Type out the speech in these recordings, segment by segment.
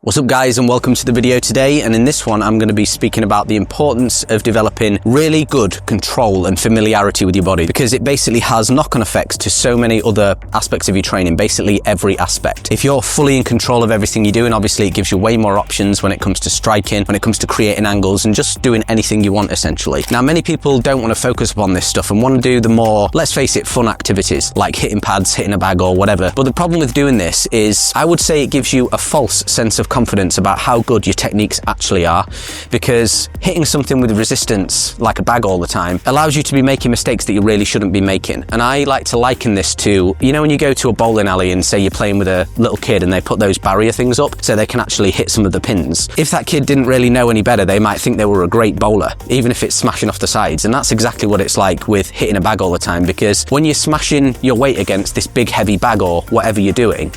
What's up guys, and welcome to the video today. And in this one I'm going to be speaking about the importance of developing really good control and familiarity with your body, because it basically has knock-on effects to so many other aspects of your training, basically every aspect. If you're fully in control of everything you're doing, obviously it gives you way more options when it comes to striking, when it comes to creating angles and just doing anything you want essentially. Now many people don't want to focus upon this stuff and want to do the more, let's face it, fun activities like hitting pads, hitting a bag or whatever. But the problem with doing this is I would say it gives you a false sense of confidence about how good your techniques actually are, because hitting something with resistance like a bag all the time allows you to be making mistakes that you really shouldn't be making. And I like to liken this to, you know, when you go to a bowling alley and say you're playing with a little kid and they put those barrier things up so they can actually hit some of the pins. If that kid didn't really know any better, they might think they were a great bowler, even if it's smashing off the sides. And that's exactly what it's like with hitting a bag all the time, because when you're smashing your weight against this big heavy bag or whatever you're doing,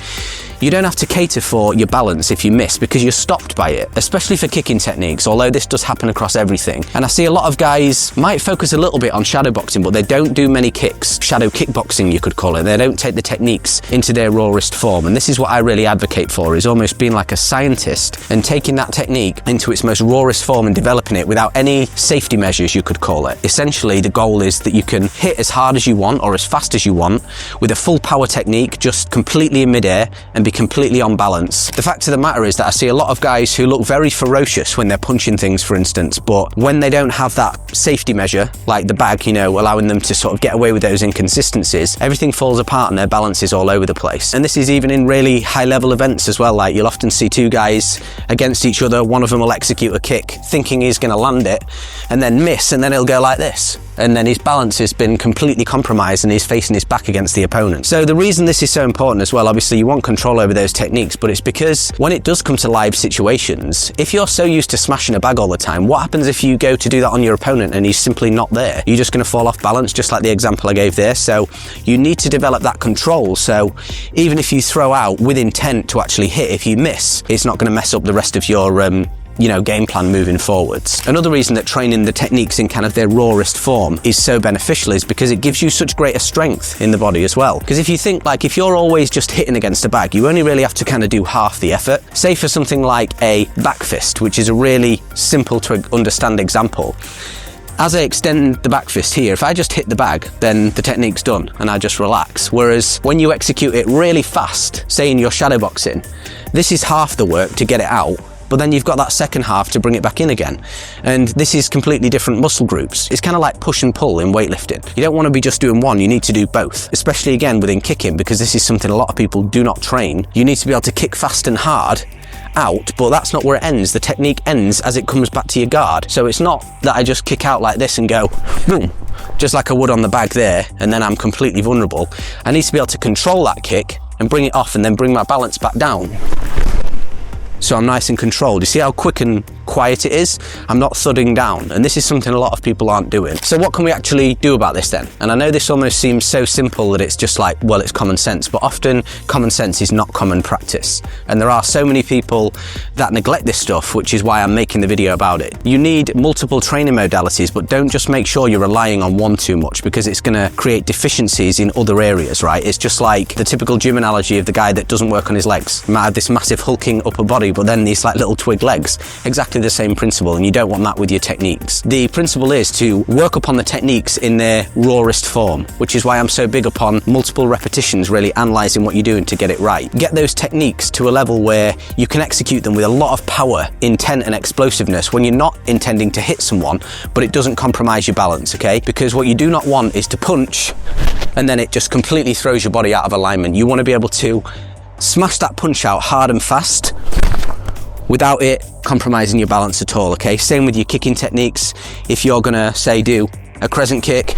you don't have to cater for your balance if you miss, because you're stopped by it, especially for kicking techniques, although this does happen across everything. And I see a lot of guys might focus a little bit on shadow boxing, but they don't do many kicks. Shadow kickboxing, you could call it. They don't take the techniques into their rawest form. And this is what I really advocate for, is almost being like a scientist and taking that technique into its most rawest form and developing it without any safety measures, you could call it. Essentially, the goal is that you can hit as hard as you want or as fast as you want with a full power technique, just completely in midair and be completely on balance. The fact of the matter is that I see a lot of guys who look very ferocious when they're punching things, for instance, but when they don't have that safety measure, like the bag, you know, allowing them to sort of get away with those inconsistencies, everything falls apart and their balance is all over the place. And this is even in really high level events as well. Like, you'll often see two guys against each other, one of them will execute a kick thinking he's going to land it and then miss, and then he'll go like this, and then his balance has been completely compromised and he's facing his back against the opponent. So the reason this is so important as well, obviously you want control over those techniques, but it's because when it does come to live situations, if you're so used to smashing a bag all the time, what happens if you go to do that on your opponent and he's simply not there? You're just going to fall off balance, just like the example I gave there. So you need to develop that control, so even if you throw out with intent to actually hit, if you miss, it's not going to mess up the rest of your game plan moving forwards. Another reason that training the techniques in kind of their rawest form is so beneficial is because it gives you such greater strength in the body as well. Because if you think, like, if you're always just hitting against a bag, you only really have to kind of do half the effort. Say for something like a back fist, which is a really simple to understand example. As I extend the back fist here, if I just hit the bag, then the technique's done and I just relax. Whereas when you execute it really fast, say in your shadow boxing, this is half the work to get it out, but then you've got that second half to bring it back in again. And this is completely different muscle groups. It's kind of like push and pull in weightlifting. You don't want to be just doing one, you need to do both. Especially again within kicking, because this is something a lot of people do not train. You need to be able to kick fast and hard out, but that's not where it ends. The technique ends as it comes back to your guard. So it's not that I just kick out like this and go boom, just like I would on the bag there, and then I'm completely vulnerable. I need to be able to control that kick and bring it off and then bring my balance back down, so I'm nice and controlled. You see how quick and quiet it is? I'm not thudding down, and this is something a lot of people aren't doing. So what can we actually do about this then? And I know this almost seems so simple that it's just like, well, it's common sense, but often common sense is not common practice. And there are so many people that neglect this stuff, which is why I'm making the video about it. You need multiple training modalities, but don't just make sure you're relying on one too much, because it's gonna create deficiencies in other areas, right? It's just like the typical gym analogy of the guy that doesn't work on his legs. He might have this massive hulking upper body, but then these like little twig legs. Exactly the same principle, and you don't want that with your techniques. The principle is to work upon the techniques in their rawest form, which is why I'm so big upon multiple repetitions, really analysing what you're doing to get it right. Get those techniques to a level where you can execute them with a lot of power, intent and explosiveness when you're not intending to hit someone, but it doesn't compromise your balance, okay? Because what you do not want is to punch and then it just completely throws your body out of alignment. You want to be able to smash that punch out hard and fast without it compromising your balance at all, okay? Same with your kicking techniques. If you're gonna, say, do a crescent kick,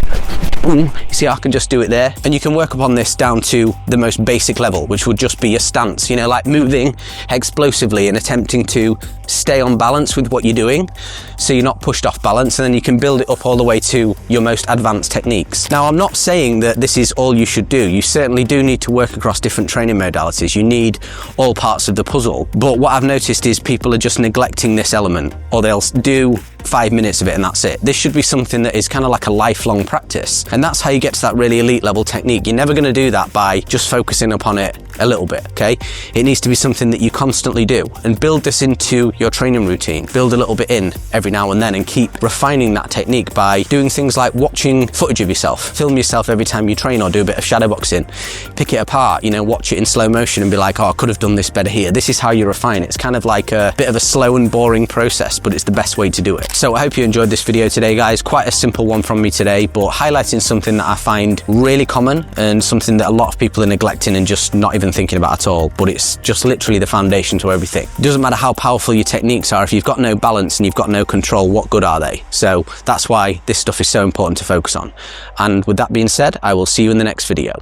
boom, you see I can just do it there. And you can work upon this down to the most basic level, which would just be your stance, you know, like moving explosively and attempting to stay on balance with what you're doing, so you're not pushed off balance, and then you can build it up all the way to your most advanced techniques. Now, I'm not saying that this is all you should do. You certainly do need to work across different training modalities. You need all parts of the puzzle. But what I've noticed is people are just neglecting this element, or they'll do 5 minutes of it and that's it. This should be something that is kind of like a lifelong practice. And that's how you get to that really elite level technique. You're never going to do that by just focusing upon it a little bit, okay? It needs to be something that you constantly do, and build this into your training routine. Build a little bit in every now and then and keep refining that technique by doing things like watching footage of yourself. Film yourself every time you train or do a bit of shadow boxing. Pick it apart, you know, watch it in slow motion and be like, oh, I could have done this better here. This is how you refine it. It's kind of like a bit of a slow and boring process, but it's the best way to do it. So I hope you enjoyed this video today, guys. Quite a simple one from me today, but highlighting something that I find really common and something that a lot of people are neglecting and just not even thinking about at all, but it's just literally the foundation to everything. It doesn't matter how powerful your techniques are, if you've got no balance and you've got no control, what good are they? So that's why this stuff is so important to focus on. And with that being said, I will see you in the next video.